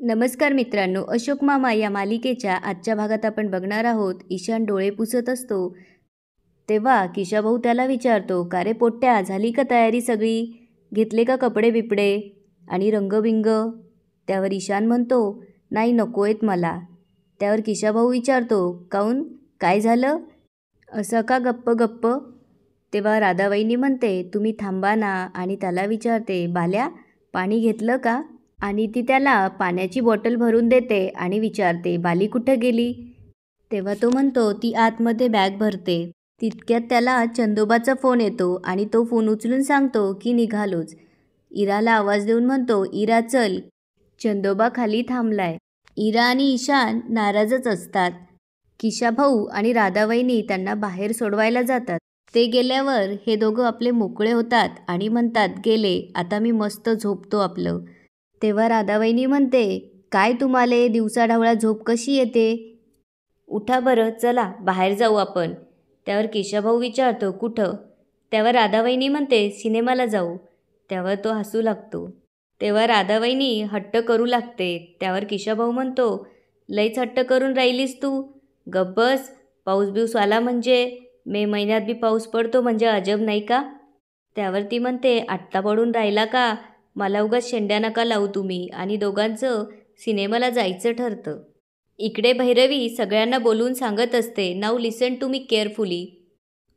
नमस्कार मित्रांनो, अशोक मामा या मालिकेच्या आजच्या भागात आपण बघणार आहोत. ईशान डोळे पुसत असतो तेव्हा किशाभाऊ त्याला विचारतो, का रे पोट्ट्या, झाली का तयारी सगळी? घेतले का कपडे बिपडे आणि रंगबिंग? त्यावर ईशान म्हणतो, नाही नको आहेत मला. त्यावर किशाभाऊ विचारतो, काऊन, काय झालं? असं का गप्प गप्प? तेव्हा राधाबाईंनी म्हणते, तुम्ही थांबा ना, आणि त्याला विचारते, बाल्या पाणी घेतलं का? आणि ती त्याला पाण्याची बॉटल भरून देते आणि विचारते, बाली कुठं गेली? तेव्हा तो म्हणतो, ती आतमध्ये बॅग भरते. तितक्यात त्याला चंदोबाचा फोन येतो आणि तो फोन उचलून सांगतो की निघालोच. इराला आवाज देऊन म्हणतो, इरा चल. चंदोबा खाली थांबलाय. इरा आणि ईशान नाराजच असतात. किशाभाऊ आणि राधाबाईंनी त्यांना बाहेर सोडवायला जातात. ते गेल्यावर हे दोघं आपले मोकळे होतात आणि म्हणतात, गेले, आता मी मस्त झोपतो आपलं. तेव्हा राधाबाईंनी म्हणते, काय तुम्हाले दिवसाढवळ्या झोप कशी येते? उठा बरं, चला बाहेर जाऊ आपण. त्यावर केशाभाऊ विचारतो, कुठं? त्यावर राधाबाईंनी म्हणते, सिनेमाला जाऊ. त्यावर तो हसू लागतो. तेव्हा राधाबाईंनी हट्ट करू लागते. त्यावर केशाभाऊ म्हणतो, लईच हट्ट करून राहिलीस तू. गप्प बस, पाऊस बिऊस आला म्हणजे, मे महिन्यात बी पाऊस पडतो म्हणजे अजब नाही का? त्यावर ती म्हणते, आत्ता पडून राहिला का? मला उगाच शेंड्या नका लावू तुम्ही, आणि दोघांचं सिनेमाला जायचं ठरतं. इकडे भैरवी सगळ्यांना बोलून सांगत असते, now listen to me carefully.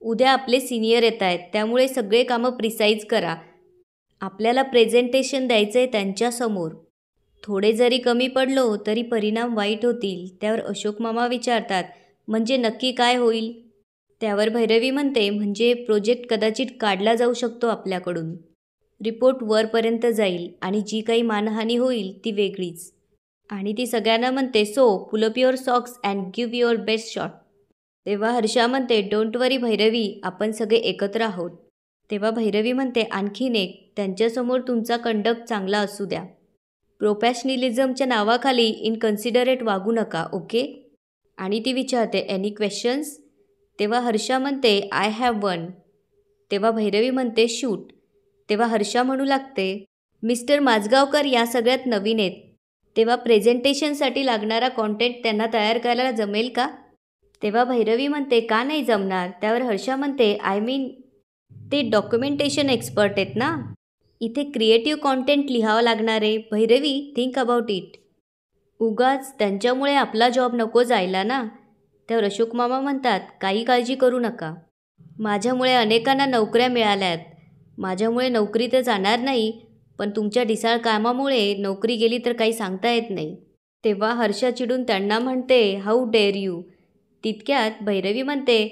उद्या आपले सिनियर येत आहेत, त्यामुळे सगळे कामं प्रिसाईज करा. आपल्याला प्रेझेंटेशन द्यायचं आहे त्यांच्यासमोर. थोडे जरी कमी पडलो तरी परिणाम वाईट होतील. त्यावर अशोक मामा विचारतात, म्हणजे नक्की काय होईल? त्यावर भैरवी म्हणते, म्हणजे प्रोजेक्ट कदाचित काढला जाऊ शकतो आपल्याकडून. रिपोर्ट वरपर्यंत जाईल आणि जी काही मानहानी होईल ती वेगळीच. आणि ती सगळ्यांना म्हणते, so pull up your socks and give your best shot. तेव्हा हर्षा म्हणते, डोंट वरी भैरवी, आपण सगळे एकत्र आहोत. तेव्हा भैरवी म्हणते, आणखीन एक, त्यांच्यासमोर तुमचा कंडक्ट चांगला असू द्या. प्रोफेशनलिझमच्या नावाखाली इनकन्सिडरेट वागू नका, ओके? आणि ती विचारते, एनी क्वेश्चन्स? तेव्हा हर्षा म्हणते, आय हॅव वन. तेव्हा भैरवी म्हणते, शूट. तेव्हा हर्षा म्हणू लागते, मिस्टर माजगावकर या सगळ्यात नवीन आहेत, तेव्हा प्रेझेंटेशनसाठी लागणारा कॉन्टेंट त्यांना तयार करायला जमेल का? तेव्हा भैरवी म्हणते, का नाही जमणार? त्यावर हर्षा म्हणते, आय मीन ते डॉक्युमेंटेशन एक्सपर्ट आहेत ना, इथे क्रिएटिव्ह कॉन्टेंट लिहावं लागणार आहे. Bhairavi, think about it. उगाच त्यांच्यामुळे आपला जॉब नको जायला ना. त्यावर अशोक मामा म्हणतात, काही काळजी करू नका, माझ्यामुळे अनेकांना नोकऱ्या मिळाल्यात. माझ्यामुळे नोकरी तर जाणार नाही, पण तुमच्या ढिसाळ कामामुळे नोकरी गेली तर काही सांगता येत नाही. तेव्हा हर्षा चिडून त्यांना म्हणते, हाऊ डेअर यू. तितक्यात भैरवी म्हणते,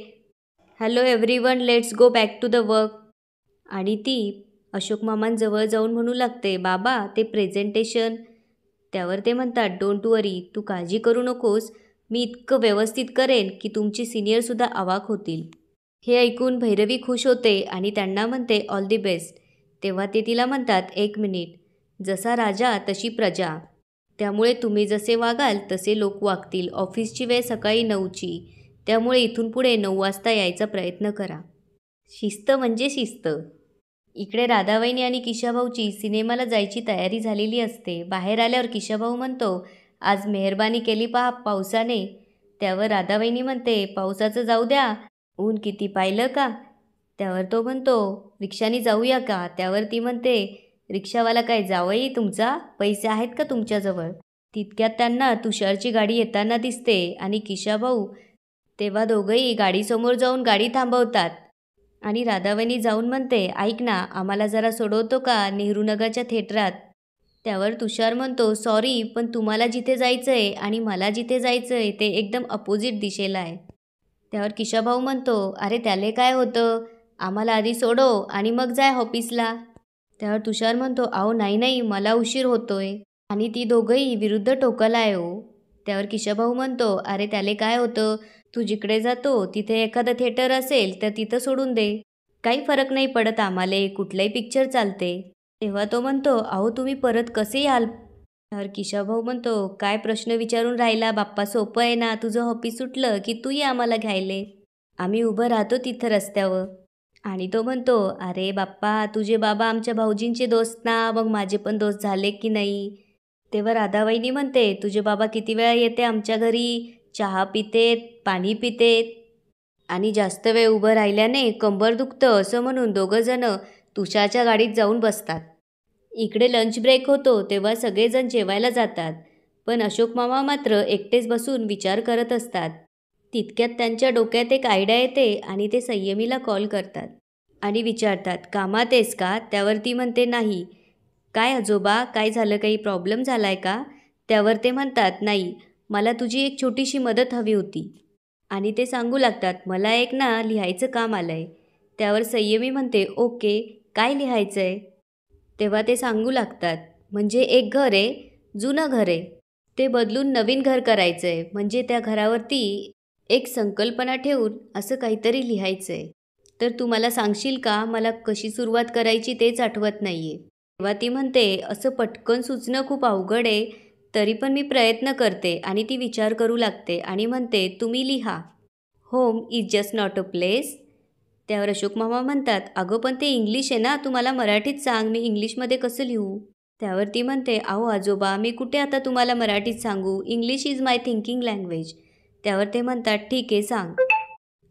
hello everyone, let's go back to the work. आणि ती अशोक मामांजवळ जाऊन म्हणू लागते, बाबा ते प्रेझेंटेशन. त्यावर ते म्हणतात, डोंट वरी, तू काळजी करू नकोस, मी इतकं व्यवस्थित करेन की तुमची सिनियरसुद्धा अवाक होतील. हे ऐकून भैरवी खुश होते आणि त्यांना म्हणते, ऑल दी बेस्ट. तेव्हा ते तिला म्हणतात, एक मिनिट, जसा राजा तशी प्रजा, त्यामुळे तुम्ही जसे वागाल तसे लोक वागतील. ऑफिसची वेळ सकाळी 9ची, त्यामुळे इथून पुढे 9 वाजता यायचा प्रयत्न करा. शिस्त म्हणजे शिस्त. इकडे राधाबाईंनी आणि किशाभाऊची सिनेमाला जायची तयारी झालेली असते. बाहेर आल्यावर किशाभाऊ म्हणतो, आज मेहरबानी केली पहा पावसाने. त्यावर राधाबाईंनी म्हणते, पावसाचं जाऊ द्या, ऊन किती पाहिलं का? त्यावर तो म्हणतो, रिक्षाने जाऊया का? त्यावर ती म्हणते, रिक्षावाला काय जावई तुमचा? पैसे आहेत का तुमच्याजवळ? तितक्यात त्यांना तुषारची गाडी येताना दिसते आणि किशाभाऊ तेव्हा दोघंही गाडीसमोर जाऊन गाडी थांबवतात. आणि राधाबाईंनी जाऊन म्हणते, ऐक ना, आम्हाला जरा सोडवतो का नेहरूनगरच्या थिएटरात? त्यावर तुषार म्हणतो, सॉरी, पण तुम्हाला जिथे जायचं आहे आणि मला जिथे जायचं आहे ते एकदम अपोजिट दिशेला आहे. त्यावर किशाभाऊ म्हणतो, अरे त्याले काय होतं, आम्हाला आधी सोडव आणि मग जाय ऑफिसला. त्यावर तुषार म्हणतो, अहो नाही नाही, मला उशीर होतोय. आणि ती दोघंही विरुद्ध टोकाला आहे हो. त्यावर किशाभाऊ म्हणतो, अरे त्याले काय होतं, तू जिकडे जातो तिथे एखादं थिएटर असेल तर तिथं सोडून दे, काही फरक नाही पडत आम्हाले, कुठलाही पिक्चर चालते. तेव्हा तो म्हणतो, अहो तुम्ही परत कसे याल? त्यावर किशाभाऊ म्हणतो, काय प्रश्न विचारून राहिला बाप्पा, सोपं आहे ना, तुझं ऑफिस सुटलं की तू ये आम्हाला घ्यायले, आम्ही उभं राहतो तिथं रस्त्यावर. आणि तो म्हणतो, अरे बाप्पा, तुझे बाबा आमच्या भाऊजींचे दोस्त ना, मग माझे पण दोस्त झाले की नाही? तेव्हा राधाबाईनी म्हणते, तुझे बाबा किती वेळा येते आमच्या घरी, चहा पितेत, पाणी पितेत आणि जास्त वेळ उभं राहिल्याने कंबर दुखतं असं म्हणून दोघंजणं तुषारच्या गाडीत जाऊन बसतात. इकडे लंच ब्रेक होतो तेव्हा सगळेजण जेवायला जातात, पण अशोक मामा मात्र एकटेच बसून विचार करत असतात. तितक्यात त्यांच्या डोक्यात एक आयडिया येते आणि ते संयमीला कॉल करतात आणि विचारतात, कामात आहेस का? त्यावर ती म्हणते, नाही. काय आजोबा, काय झालं, काही प्रॉब्लेम झाला आहे का? त्यावर ते म्हणतात, नाही, मला तुझी एक छोटीशी मदत हवी होती. आणि ते सांगू लागतात, मला एक ना लिहायचं काम आलं आहे. त्यावर संयमी म्हणते, ओके, काय लिहायचं आहे? तेव्हा ते सांगू लागतात, म्हणजे एक घर आहे, जुनं घर आहे, ते बदलून नवीन घर करायचं आहे, म्हणजे त्या घरावरती एक संकल्पना ठेवून असं काहीतरी लिहायचं आहे. तर तू मला सांगशील का? मला कशी सुरुवात करायची तेच आठवत नाही आहे. तेव्हा ती म्हणते, असं पटकन सुचणं खूप अवघड आहे, तरी पण मी प्रयत्न करते. आणि ती विचार करू लागते आणि म्हणते, तुम्ही लिहा, home is just not a place. त्यावर अशोक मामा म्हणतात, अगं पण ते इंग्लिश आहे ना, तू मला मराठीत सांग, मी इंग्लिशमध्ये कसं लिहू? त्यावर ती म्हणते, अहो आजोबा, मी कुठे आता तुम्हाला मराठीत सांगू, English is my thinking language. त्यावर ते म्हणतात, ठीक आहे, सांग,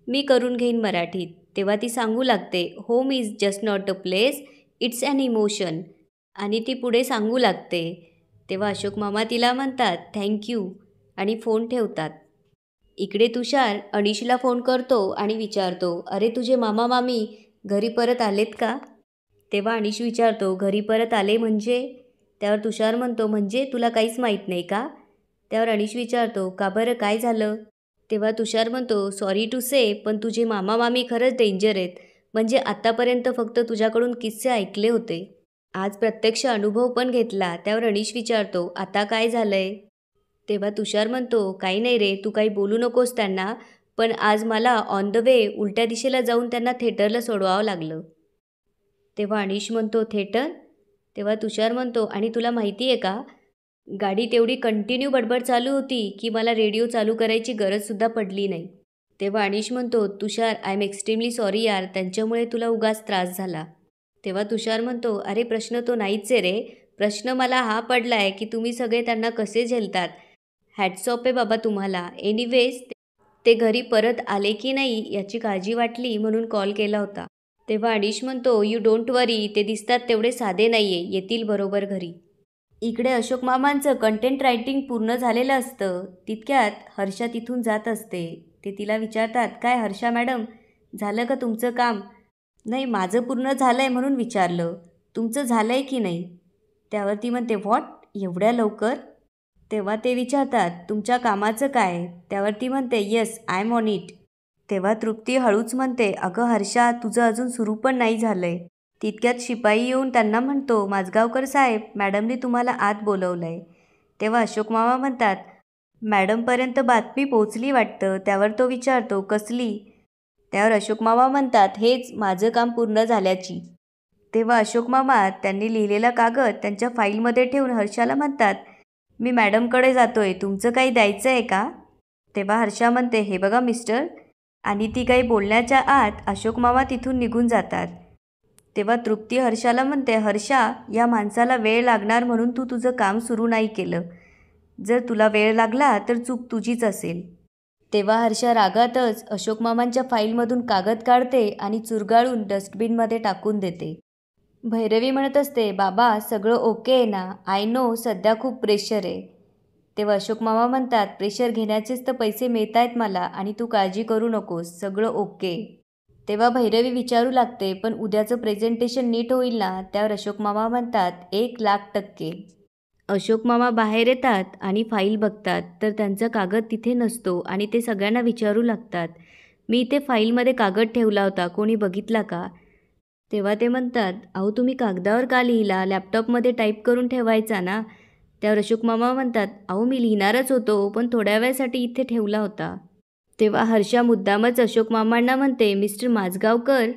मी करून घेईन मराठीत. तेव्हा ती सांगू लागते, home is just not a place, it's an emotion. आणि ती पुढे सांगू लागते. तेव्हा अशोक मामा तिला म्हणतात, थँक्यू, आणि फोन ठेवतात. इकडे तुषार अनिशला फोन करतो आणि विचारतो, अरे तुझे मामा मामी घरी परत आलेत का? तेव्हा अनिश विचारतो, घरी परत आले म्हणजे? त्यावर तुषार म्हणतो, म्हणजे तुला काहीच माहीत नाही का? त्यावर अनिश विचारतो, का बरं, काय झालं? तेव्हा तुषार म्हणतो, सॉरी टू से, पण तुझे मामा मामी खरंच डेंजर आहेत. म्हणजे आत्तापर्यंत फक्त तुझ्याकडून किस्से ऐकले होते, आज प्रत्यक्ष अनुभव पण घेतला. त्यावर अनिश विचारतो, आता काय झालंय? तेव्हा तुषार म्हणतो, काही नाही रे, तू काही बोलू नकोस त्यांना, पण आज मला ऑन द वे उलट्या दिशेला जाऊन त्यांना थिएटरला सोडवावं लागलं. तेव्हा अनिश म्हणतो, थिएटर? तेव्हा तुषार म्हणतो, आणि तुला माहिती आहे का, गाडी तेवढी कंटिन्यू बडबड चालू होती की मला रेडिओ चालू करायची गरजसुद्धा पडली नाही. तेव्हा अनिश म्हणतो, तुषार, आय एम एक्स्ट्रीमली सॉरी यार, त्यांच्यामुळे तुला उगाच त्रास झाला. तेव्हा तुषार म्हणतो, अरे प्रश्न तो नाहीच आहे रे, प्रश्न मला हा पडला आहे की तुम्ही सगळे त्यांना कसे झेलतात. हॅट्स ऑफ आहे बाबा तुम्हाला. एनिवेज, ते घरी परत आले की नाही याची काळजी वाटली म्हणून कॉल केला होता. तेव्हा अनिश म्हणतो, यू डोंट वरी, ते दिसतात तेवढे साधे नाही आहे, येतील बरोबर घरी. इकडे अशोक मामांचं कंटेंट रायटिंग पूर्ण झालेलं असतं. तितक्यात हर्षा तिथून जात असते. ते तिला विचारतात, काय हर्षा मॅडम, झालं का तुमचं काम? नाही, माझं पूर्ण झालं आहे म्हणून विचारलं, तुमचं झालं आहे की नाही? त्यावर ती म्हणते, व्हॉट, एवढ्या लवकर? तेव्हा ते विचारतात, तुमच्या कामाचं काय? त्यावर ती म्हणते, yes, I am on it. तेव्हा तृप्ती हळूच म्हणते, अगं हर्षा, तुझं अजून सुरू पण नाही झालं आहे. तितक्यात शिपाई येऊन त्यांना म्हणतो, माझगावकर साहेब, मॅडमने तुम्हाला आत बोलवलं आहे. तेव्हा अशोक मामा म्हणतात, मॅडमपर्यंत बातमी पोचली वाटतं. त्यावर तो विचारतो, कसली? त्यावर अशोक मामा म्हणतात, हेच, माझं काम पूर्ण झाल्याची. तेव्हा अशोक मामा त्यांनी लिहिलेला कागद त्यांच्या फाईलमध्ये ठेवून हर्षाला म्हणतात, मी मॅडमकडे जातोय, तुमचं काही द्यायचं आहे का? तेव्हा हर्षा म्हणते, हे बघा मिस्टर, आणि ती काही बोलण्याच्या आत अशोक मामा तिथून निघून जातात. तेव्हा तृप्ती हर्षाला म्हणते, हर्षा, या माणसाला वेळ लागणार म्हणून तू तुझं काम सुरू नाही केलं. जर तुला वेळ लागला तर चूक तुझीच असेल. तेव्हा हर्षा रागातच अशोक मामांच्या फाईलमधून कागद काढते आणि चुरगाळून डस्टबिनमध्ये टाकून देते. भैरवी म्हणत असते, बाबा सगळं ओके आहे ना? आय नो सध्या खूप प्रेशर आहे. तेव्हा अशोक मामा म्हणतात, प्रेशर घेण्याचेच तर पैसे मिळत आहेत मला, आणि तू काळजी करू नकोस, सगळं ओके. तेव्हा भैरवी विचारू लागते, पण उद्याचं प्रेझेंटेशन नीट होईल ना? त्यावर अशोक मामा म्हणतात, 1,00,000%. अशोक मामा बाहेर येतात आणि फाईल बघतात तर त्यांचा कागद तिथे नसतो आणि ते सगळ्यांना विचारू लागतात, मी इथे फाईलमध्ये कागद ठेवला होता, कोणी बघितला का? तेव्हा ते म्हणतात, अहो तुम्ही कागदावर का लिहिला, लॅपटॉपमध्ये टाईप करून ठेवायचा ना? त्यावर अशोक मामा म्हणतात, अहो मी लिहिणारच होतो, पण थोड्या वेळासाठी इथे ठेवला होता. तेव्हा हर्षा मुद्दामच अशोक मामांना म्हणते, मिस्टर माझगावकर,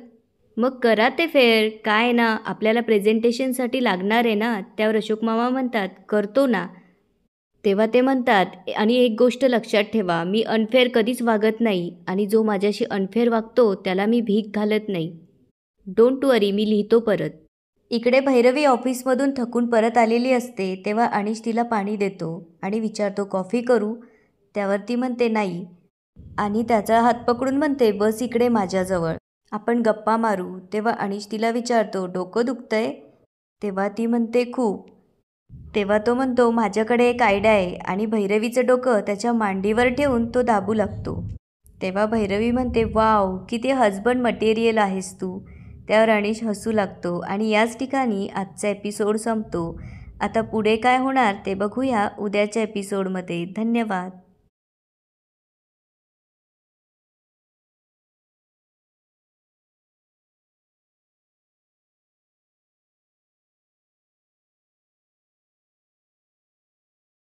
मग करा ते फेअर, काय ना, आपल्याला प्रेझेंटेशनसाठी लागणार आहे ना? त्यावर अशोक मामा म्हणतात, करतो ना. तेव्हा ते म्हणतात, आणि एक गोष्ट लक्षात ठेवा, मी अनफेअर कधीच वागत नाही, आणि जो माझ्याशी अनफेअर वागतो त्याला मी भीक घालत नाही. डोंट वरी, मी लिहितो परत. इकडे भैरवी ऑफिसमधून थकून परत आलेली असते तेव्हा अनिश तिला पाणी देतो आणि विचारतो कॉफी करू. त्यावर ती म्हणते नाही आणि त्याचा हात पकडून म्हणते बस इकडे माझ्याजवळ, आपण गप्पा मारू. तेव्हा अनिश तिला विचारतो डोकं दुखतंय. तेव्हा ती म्हणते खूप. तेव्हा तो म्हणतो माझ्याकडे एक आयडिया आहे आणि भैरवीचं डोकं त्याच्या मांडीवर ठेवून तो दाबू लागतो. तेव्हा भैरवी म्हणते वाव किती हसबंड मटेरियल आहेस तू. त्यावर अनिश हसू लागतो आणि याच ठिकाणी आजचा एपिसोड संपतो. आता पुढे काय होणार ते बघूया उद्याच्या एपिसोडमध्ये. धन्यवाद.